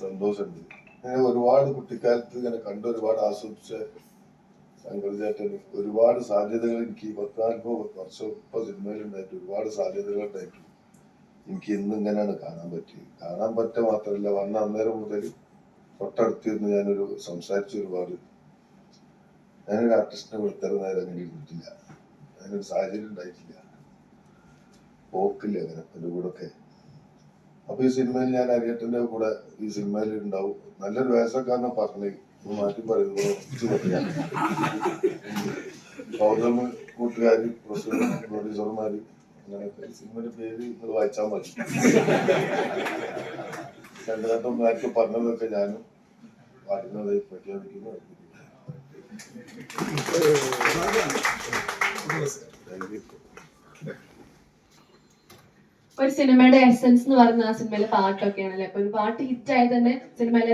സന്തോഷമുണ്ട്. അങ്ങനെ ഒരുപാട് കുട്ടിക്കാലത്ത് ഇങ്ങനെ കണ്ട് ഒരുപാട് ആസ്വദിച്ച ശങ്കർചേട്ടന് ഒരുപാട് സാധ്യതകൾ എനിക്ക് 40 വർഷം ഇപ്പൊ സിനിമയിലുണ്ടായിട്ട് ഒരുപാട് സാധ്യതകൾ ഉണ്ടായിട്ടു. എനിക്ക് ഇന്ന് ഇങ്ങനെയാണ് കാണാൻ പറ്റിയത്. കാണാൻ പറ്റുക മാത്രമല്ല, വന്ന അന്നേരം മുതൽ തൊട്ടടുത്തിരുന്ന് ഞാനൊരു സംസാരിച്ച ഒരുപാട്. ഞാനൊരു ആർട്ടിസ്റ്റിനെ വിളിത്തരം നേരം അങ്ങനെ ഇരുന്നിട്ടില്ല. അതിനൊരു സാഹചര്യം ഉണ്ടായിട്ടില്ല, പോക്കില്ല അങ്ങനെ എൻ്റെ കൂടെ ഒക്കെ. അപ്പൊ ഈ സിനിമയിൽ ഞാൻ അരിയേട്ടന്റെ കൂടെ ഈ സിനിമയിൽ ഉണ്ടാവും. നല്ലൊരു വേഷക്കാരനെ പറഞ്ഞ് മാറ്റി പറയുന്നത് ഗൗതമ് കൂട്ടുകാരി പ്രൊഡ്യൂസർമാര് അങ്ങനെയൊക്കെ. സിനിമയുടെ പേര് നിങ്ങൾ വായിച്ചാൽ മതി. രണ്ടായിരത്തി പറഞ്ഞതൊക്കെ ഞാനും പാടുന്നതായി പ്രഖ്യാപിക്കുന്നു. ഒരു സിനിമയുടെ എസൻസ് എന്ന് പറയുന്ന ആ സിനിമയിലെ പാട്ടൊക്കെയാണല്ലേ. അപ്പൊ ഒരു പാട്ട് ഹിറ്റ് ആയി തന്നെ സിനിമയിലെ